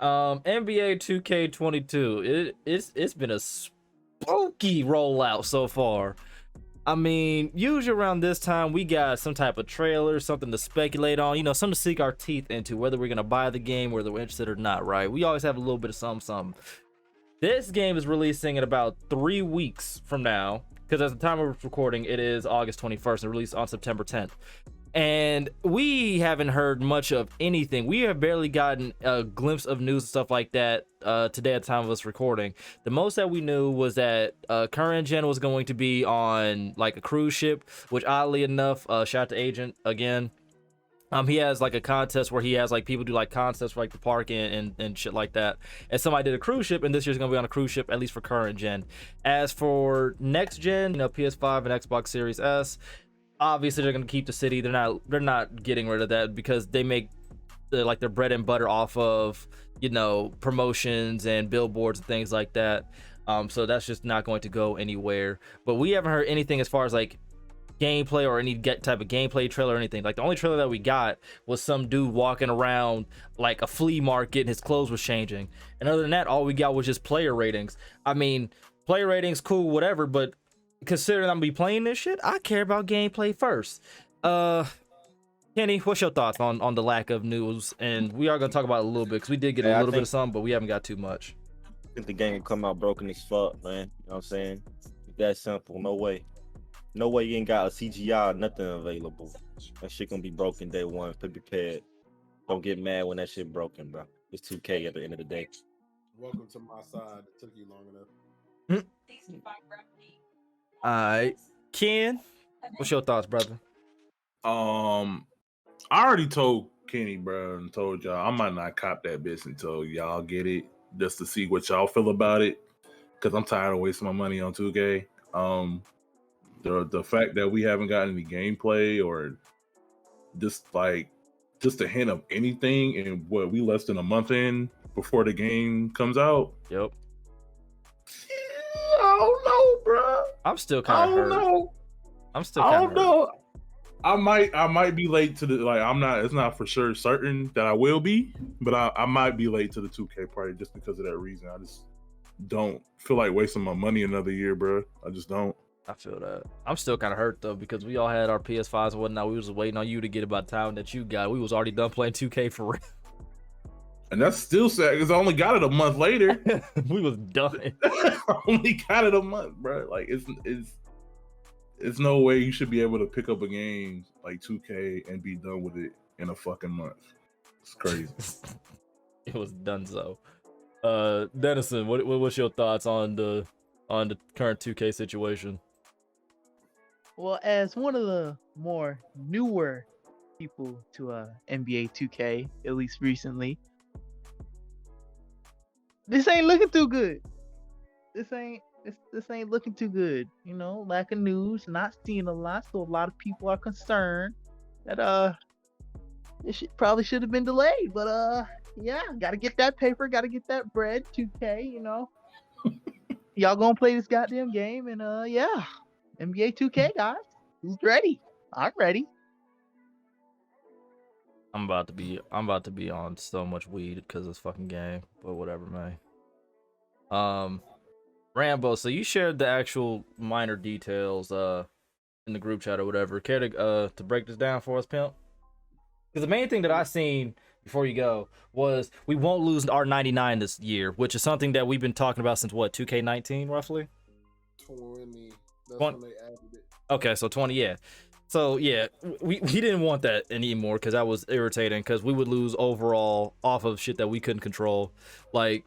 NBA 2K22. It's been a spooky rollout so far. I mean, usually around this time we got some type of trailer, something to speculate on, something to sink our teeth into, whether we're gonna buy the game, whether we're interested or not, right? We always have a little bit of something. This game is releasing in about 3 weeks from now, because at the time of recording, it is August 21st and released on September 10th. And we haven't heard much of anything. We have barely gotten a glimpse of news and stuff like that today at the time of us recording. The most that we knew was that current gen was going to be on like a cruise ship, which oddly enough, shout out to Agent again. He has like a contest where he has like people do like contests for like the park and shit like that. And somebody did a cruise ship, and this year's gonna be on a cruise ship, at least for current gen. As for next gen, PS5 and Xbox Series S, obviously they're gonna keep the city. They're not getting rid of that because they make like their bread and butter off of promotions and billboards and things like that. So that's just not going to go anywhere. But we haven't heard anything as far as like gameplay or any type of gameplay trailer or anything. Like the only trailer that we got was some dude walking around like a flea market and his clothes was changing. And other than that, all we got was just player ratings. I mean, player ratings cool, whatever, but considering I'm gonna be playing this shit, I care about gameplay first. Kenny, what's your thoughts on the lack of news? And we are gonna talk about it a little bit because we did get a little bit of some, but we haven't got too much. I think the game will come out broken as fuck, man. You know what I'm saying? That simple. No way you ain't got a CGI, nothing available. That shit gonna be broken day one. Be prepared. Don't get mad when that shit broken, bro. It's 2K at the end of the day. Welcome to my side. It took you long enough. Alright. Ken, what's your thoughts, brother? I already told Kenny, bro, and told y'all I might not cop that bitch until y'all get it, just to see what y'all feel about it. Cause I'm tired of wasting my money on 2K. The fact that we haven't gotten any gameplay or just a hint of anything, and what we less than a month in before the game comes out. Yep. I don't know, bro. I'm still kind of hurt. Know. I'm still kind of hurt. Know. I might be late to the it's not for sure certain that I will be, but I might be late to the 2K party just because of that reason. I just don't feel like wasting my money another year, bro. I just don't. I feel that. I'm still kind of hurt though because we all had our PS5s and whatnot. We was waiting on you to get it by the time that you got. We was already done playing 2K for real. And that's still sad because I only got it a month later. We was done. I only got it a month, bro. Like it's no way you should be able to pick up a game like 2K and be done with it in a fucking month. It's crazy. It was done so. Dennison, what's your thoughts on the current 2K situation? Well, as one of the more newer people to NBA 2K, at least recently, this ain't looking too good. This ain't looking too good. Lack of news, not seeing a lot, so a lot of people are concerned that this probably should have been delayed. But yeah, gotta get that paper, gotta get that bread. 2K, y'all gonna play this goddamn game, and yeah, NBA 2K guys, who's ready? I'm ready. I'm about to be on so much weed because of this fucking game, but whatever, man. Rambo, so you shared the actual minor details in the group chat or whatever. Care to break this down for us, pimp? Because the main thing that I seen before you go was we won't lose our 99 this year, which is something that we've been talking about since what, 2K19 roughly? 20. That's when they added it. Okay, so 20, yeah. So yeah, we didn't want that anymore because that was irritating because we would lose overall off of shit that we couldn't control. Like,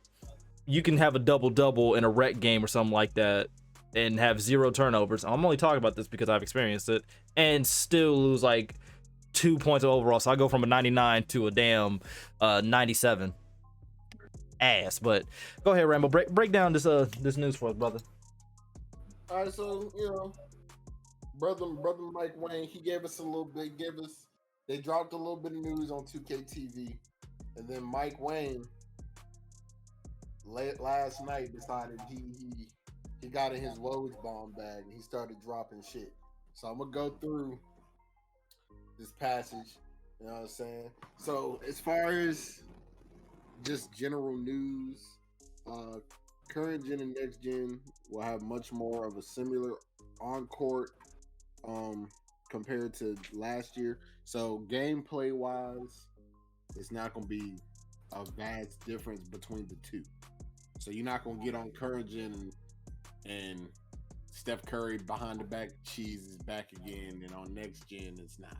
you can have a double-double in a rec game or something like that and have 0 turnovers. I'm only talking about this because I've experienced it, and still lose like 2 points overall. So I go from a 99 to a damn 97. Ass. But go ahead, Rambo. Break down this news for us, brother. All right, so brother Mike Wayne, he gave us a little bit. They dropped a little bit of news on 2K TV, and then Mike Wayne last night decided he got in his Woj bomb bag and he started dropping shit. So I'm gonna go through this passage. You know what I'm saying? So as far as just general news. Current gen and next gen will have much more of a similar on court compared to last year. So gameplay wise, it's not going to be a vast difference between the two. So you're not going to get on current gen and Steph Curry behind the back cheese is back again, and on next gen it's not.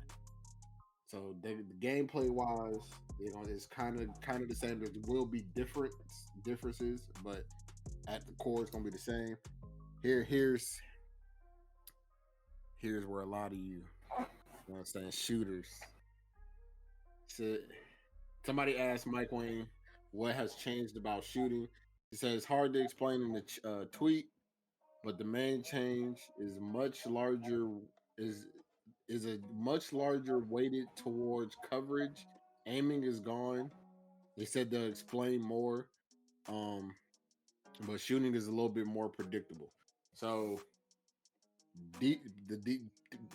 So the gameplay wise, it's kind of the same. There will be differences, but at the core it's gonna be the same. Here's where a lot of you know what I'm saying, shooters. So somebody asked Mike Wayne what has changed about shooting. He says it's hard to explain in the tweet, but the main change is much larger. Is a much larger weighted towards coverage. Aiming is gone. They said they'll explain more, but shooting is a little bit more predictable. So,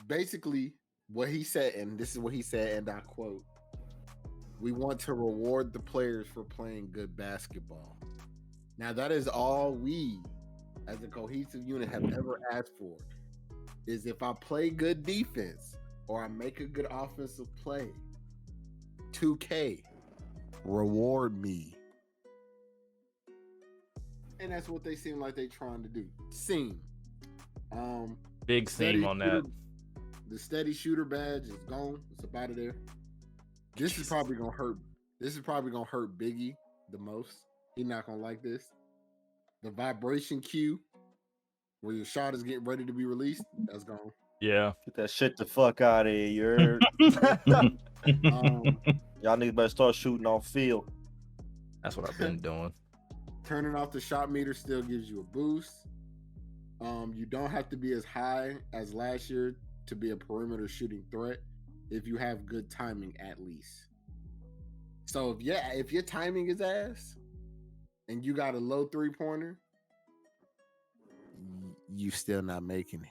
basically, what he said, and this is what he said, and I quote: "We want to reward the players for playing good basketball." Now, that is all we, as a cohesive unit, have ever asked for. Is if I play good defense or I make a good offensive play, 2K, reward me. And that's what they seem like they trying to do. Big seam on that. The steady shooter badge is gone. It's up out of there. This is probably gonna hurt Biggie the most. He's not gonna like this. The vibration cue, where your shot is getting ready to be released, that's gone. Yeah. Get that shit the fuck out of here. You heard? Y'all niggas better start shooting off field. That's what I've been doing. Turning off the shot meter still gives you a boost. You don't have to be as high as last year to be a perimeter shooting threat if you have good timing at least. So if your timing is ass and you got a low 3-pointer, you still not making it.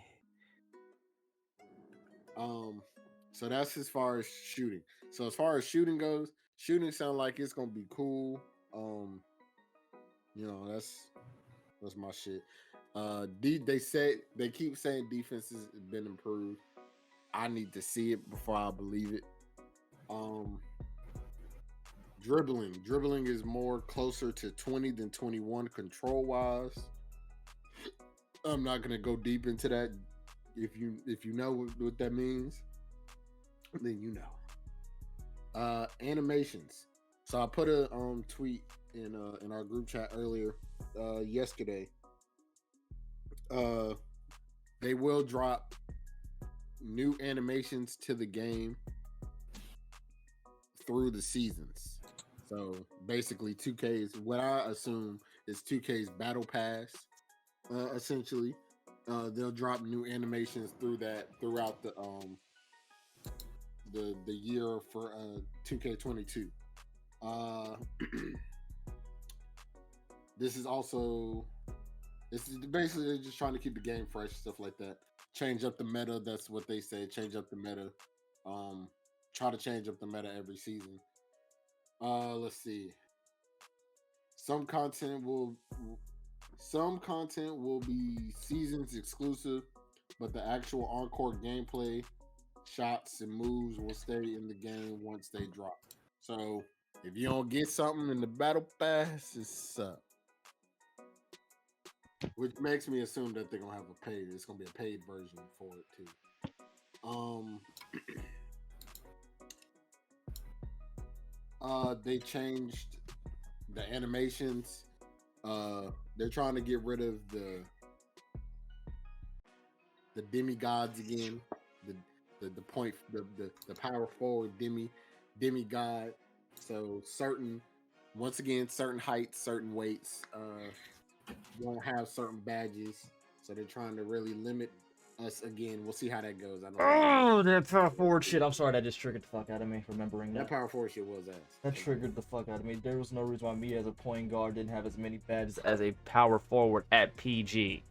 So that's as far as shooting. So as far as shooting goes, shooting sounds like it's gonna be cool. That's my shit. They keep saying defense has been improved. I need to see it before I believe it. Dribbling is more closer to 20 than 21 control wise. I'm not gonna go deep into that. If you know what that means, then you know. Animations. So I put a tweet in our group chat earlier yesterday. They will drop new animations to the game through the seasons. So basically 2K's, what I assume is 2K's battle pass, essentially. They'll drop new animations throughout the year for 2K22. This is basically they're just trying to keep the game fresh, stuff like that. Change up the meta. That's what they say. Change up the meta. Try to change up the meta every season. Let's see. Some content will be seasons exclusive, but the actual on-court gameplay, shots, and moves will stay in the game once they drop. So if you don't get something in the battle pass, it's up. Which makes me assume that they're gonna have it's gonna be a paid version for it too. They changed the animations. They're trying to get rid of the demigods again. The power forward demigod. So certain heights, certain weights won't have certain badges. So they're trying to really limit us again. We'll see how that goes. I don't know. Oh, that power forward shit. I'm sorry, that just triggered the fuck out of me, remembering That that. power forward shit was ass. That triggered the fuck out of me. There was no reason why me as a point guard didn't have as many badges as a power forward at PG.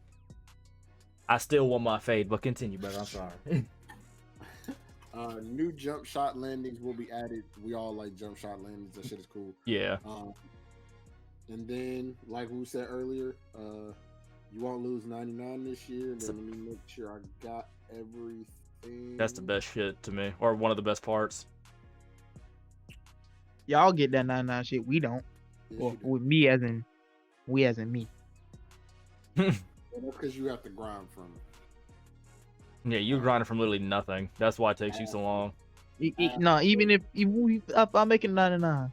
I still want my fade, but continue, brother. I'm sorry. New jump shot landings will be added. We all like jump shot landings. That shit is cool. Yeah. And then, like we said earlier, you won't lose 99 this year. And then let me make sure I got everything. That's the best shit to me, or one of the best parts. Y'all get that 99 shit. We don't. Yes, Well, you do. with me as in, we as in me. Well, that's because you have to grind from it. Yeah, you grinding from literally nothing. That's why it takes you so long. No, even if I'm making 99,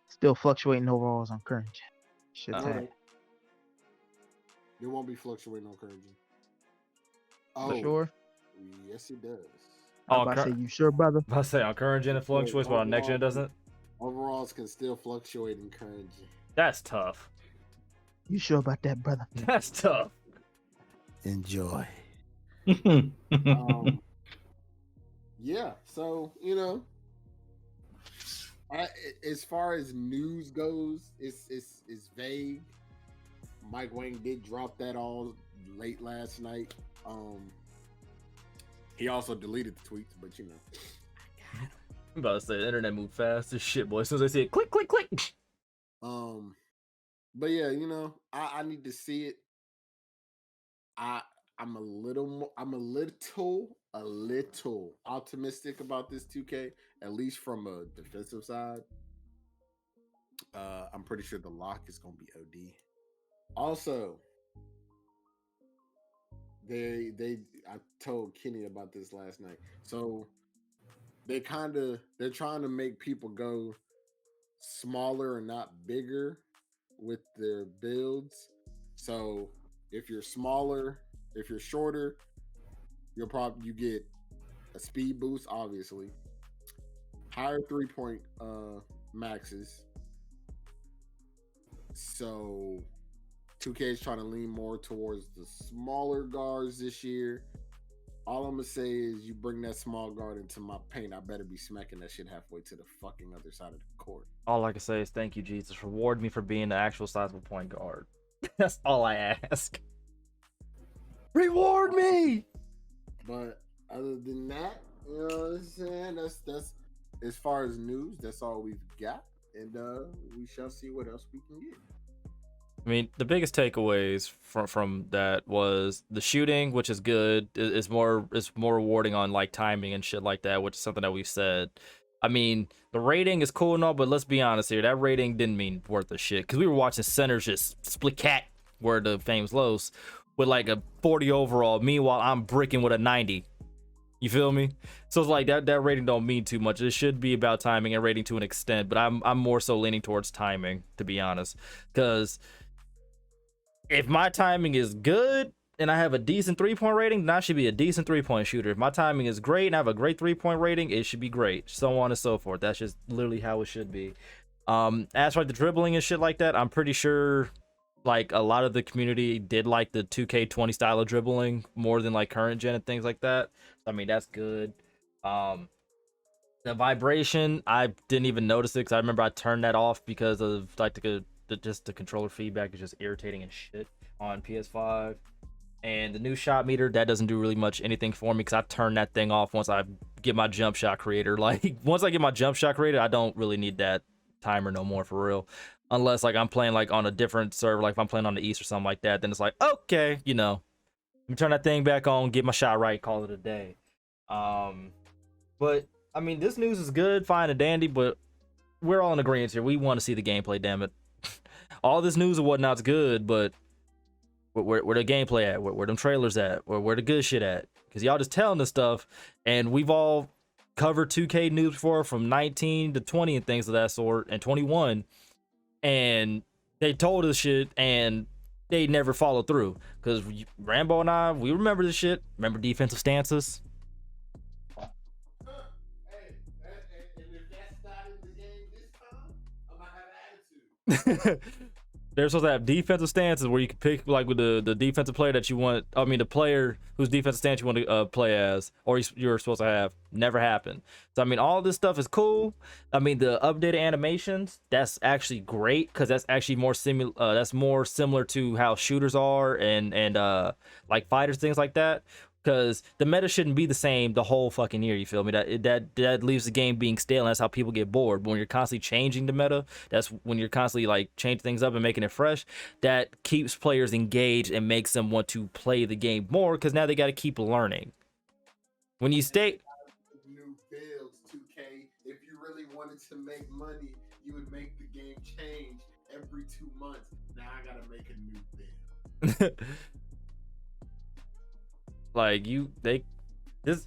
still fluctuating overalls on current gen. Shit, Uh-huh. happen. It won't be fluctuating on current gen. For Oh, sure. yes, it does. I'm Oh, about to say, you sure, brother? I say on current gen it fluctuates, but on next gen it doesn't. Overalls can still fluctuate in current gen. That's tough. You sure about that, brother? That's tough. Enjoy. Yeah, so as far as news goes, it's vague. Mike Wang did drop that all late last night. He also deleted the tweets, but I'm about to say the internet moved fast as shit, boy. As soon as I see it, click, click, click. But yeah, I need to see it. I'm a little optimistic about this 2K, at least from a defensive side. I'm pretty sure the lock is gonna be OD. Also, I told Kenny about this last night. So they're trying to make people go smaller and not bigger with their builds. So if you're smaller, if you're shorter, you get a speed boost, obviously. Higher 3-point maxes. So 2K is trying to lean more towards the smaller guards this year. All I'm gonna say is, you bring that small guard into my paint, I better be smacking that shit halfway to the fucking other side of the court. All I can say is thank you, Jesus. Reward me for being the actual sizable point guard. That's all I ask. Reward me. But other than that, you know what I'm saying? That's as far as news, that's all we've got. And we shall see what else we can get. I mean, the biggest takeaways from that was the shooting, which is good. It's more rewarding on like timing and shit like that, which is something that we've said. I mean, the rating is cool and all, but let's be honest here. That rating didn't mean worth a shit, because we were watching centers just split cat where the famous lows with like a 40 overall. Meanwhile, I'm bricking with a 90. You feel me? So it's like that rating don't mean too much. It should be about timing and rating to an extent, but I'm more so leaning towards timing, to be honest, because if my timing is good and I have a decent 3-point rating, then I should be a decent 3-point shooter. If my timing is great and I have a great 3-point rating, it should be great. So on and so forth. That's just literally how it should be. As for like the dribbling and shit like that, I'm pretty sure like a lot of the community did like the 2K20 style of dribbling more than like current gen and things like that. I mean, that's good. The vibration, I didn't even notice it, because I remember I turned that off because of like the controller feedback is just irritating and shit on PS5. And the new shot meter, that doesn't do really much anything for me, because I turn that thing off once I get my jump shot creator. Like once I get my jump shot creator, I don't really need that timer no more, for real. Unless like I'm playing like on a different server, like if I'm playing on the East or something like that, then it's like, okay, let me turn that thing back on, get my shot right, call it a day. But I mean, this news is good, fine and dandy, but we're all in agreement here. We want to see the gameplay, damn it. All this news and whatnot's good, but where the gameplay at? Where them trailers at? Where the good shit at? Because y'all just telling this stuff, and we've all covered 2K news before, from 19 to 20 and things of that sort, and 21, and they told us shit and they never followed through. Because Rambo and I, we remember this shit. Remember defensive stances? Hey, and if that's not in the game this time, I'm gonna have an attitude. They're supposed to have defensive stances where you can pick like with the defensive player that you want. I mean, the player whose defensive stance you want to play as, or you're supposed to have. Never happened. So I mean, all this stuff is cool. I mean, the updated animations, that's actually great, because that's actually more similar to how shooters are and like fighters, things like that. Because the meta shouldn't be the same the whole fucking year. You feel me? That leaves the game being stale, and that's how people get bored. But when you're constantly changing the meta, that's when you're constantly like changing things up and making it fresh. That keeps players engaged and makes them want to play the game more because now they got to keep learning. When you stay new builds, 2K. If you really wanted to make money, you would make the game change every 2 months. Now I gotta make a new build. like this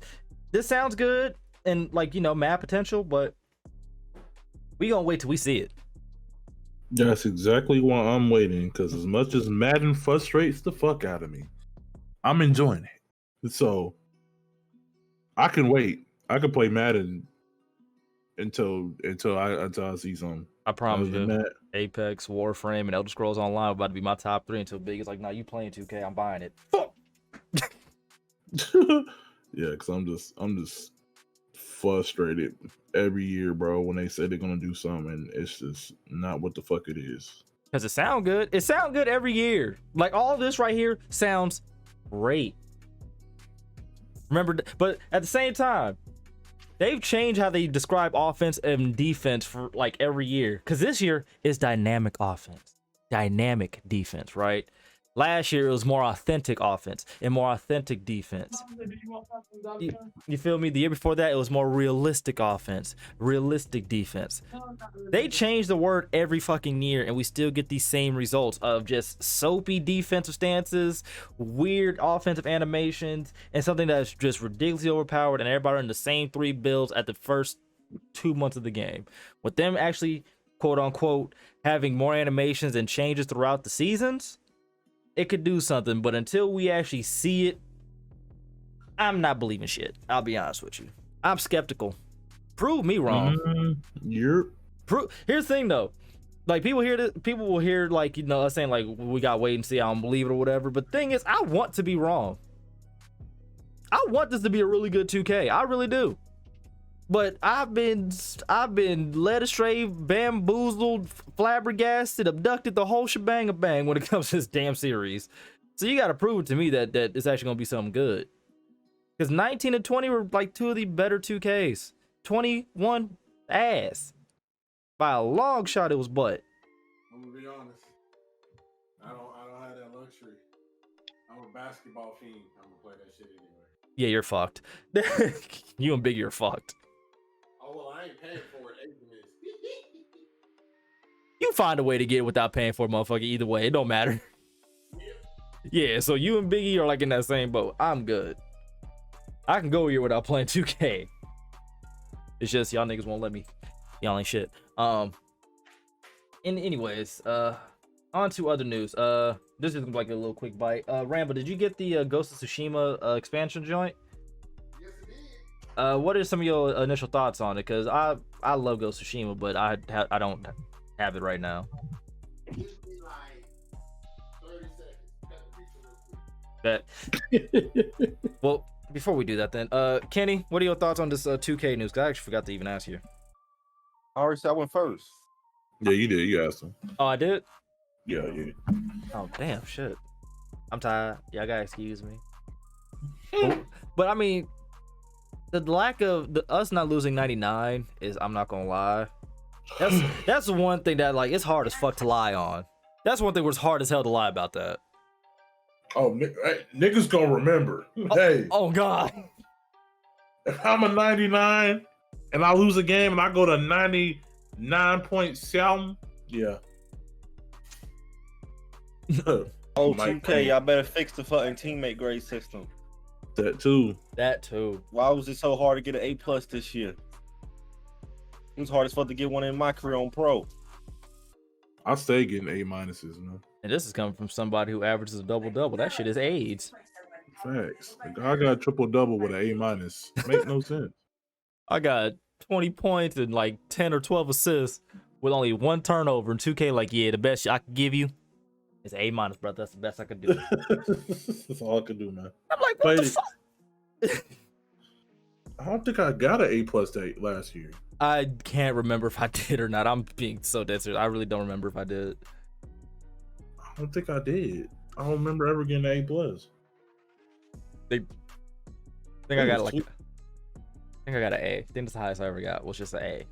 sounds good and like mad potential, but we gonna wait till we see it. That's exactly why I'm waiting, because as much as Madden frustrates the fuck out of me, I'm enjoying it. So I can wait. I can play Madden until I see something. I promise Other you, than that, Apex, Warframe, and Elder Scrolls Online are about to be my top 3 until Big is like, nah, you playing 2K, I'm buying it. Fuck. yeah, because I'm just frustrated every year, bro, when they say they're gonna do something and it's just not what the fuck it is. Because it sound good. It sound good every year. Like all this right here sounds great. Remember, but at the same time, they've changed how they describe offense and defense for like every year. Because this year is dynamic offense, dynamic defense, right? Last year it was more authentic offense and more authentic defense. You feel me? The year before that it was more realistic offense, realistic defense. They change the word every fucking year and we still get these same results of just soapy defensive stances, weird offensive animations, and something that's just ridiculously overpowered, and everybody in the same 3 builds at the first 2 months of the game. With them actually, quote unquote, having more animations and changes throughout the seasons, it could do something. But until we actually see it, I'm not believing shit. I'll be honest with you. I'm skeptical. Prove me wrong. Here's the thing though. Like people will hear like, us saying like we gotta wait and see, I don't believe it or whatever. But the thing is, I want to be wrong. I want this to be a really good 2K. I really do. But I've been led astray, bamboozled, flabbergasted, abducted, the whole shebang of bang when it comes to this damn series. So you gotta prove it to me that it's actually gonna be something good. Because 19 and 20 were like 2 of the better 2Ks. 21 ass. By a long shot, it was butt. I'm gonna be honest. I don't have that luxury. I'm a basketball fiend. I'm gonna play that shit anyway. Yeah, you're fucked. You and Biggie are fucked. Oh well, I ain't paying for it. You find a way to get it without paying for it, motherfucker. Either way, it don't matter. Yeah, so you and Biggie are like in that same boat. I'm good. I can go here without playing 2K. It's just y'all niggas won't let me. Y'all ain't shit. Anyways, on to other news. This is like a little quick bite. Rambo, did you get the Ghost of Tsushima expansion joint? Yes, it is. What are some of your initial thoughts on it? Because I love Ghost of Tsushima, but I don't have it right now. Give me like 30 seconds. Bet. Well, before we do that, then, Kenny, what are your thoughts on this 2K news? 'Cause I actually forgot to even ask you. I already said I went first. Yeah, you did. You asked him. Oh, I did. Yeah, yeah. Oh, damn, shit. I'm tired. Y'all gotta excuse me. But I mean, the lack of us not losing 99 is, I'm not gonna lie. That's the one thing that like it's hard as fuck to lie on. That's one thing where it's hard as hell to lie about that. Oh, niggas gonna remember. Hey, Oh God. if I'm a 99 and I lose a game and I go to 99.7, yeah. Oh, Mike 2K, y'all better fix the fucking teammate grade system. That too. That too. Why was it so hard to get an A+ this year? It was hard as fuck to get one in my career on Pro. I stay getting A minuses, man. And this is coming from somebody who averages a double-double. That shit is AIDS. Facts. Like, I got a triple double with an A minus. Make no sense. I got 20 points and like 10 or 12 assists with only 1 turnover. And 2K like, yeah, the best I can give you is A minus, brother. That's the best I could do. That's all I can do, man. I'm like, what the fuck? I don't think I got an A+ last year. I can't remember if I did or not. I'm being so dead serious. I really don't remember if I did. I don't think I did. I don't remember ever getting an A+. think I got like. I think I got an A. I think that's the highest I ever got. Was just an A.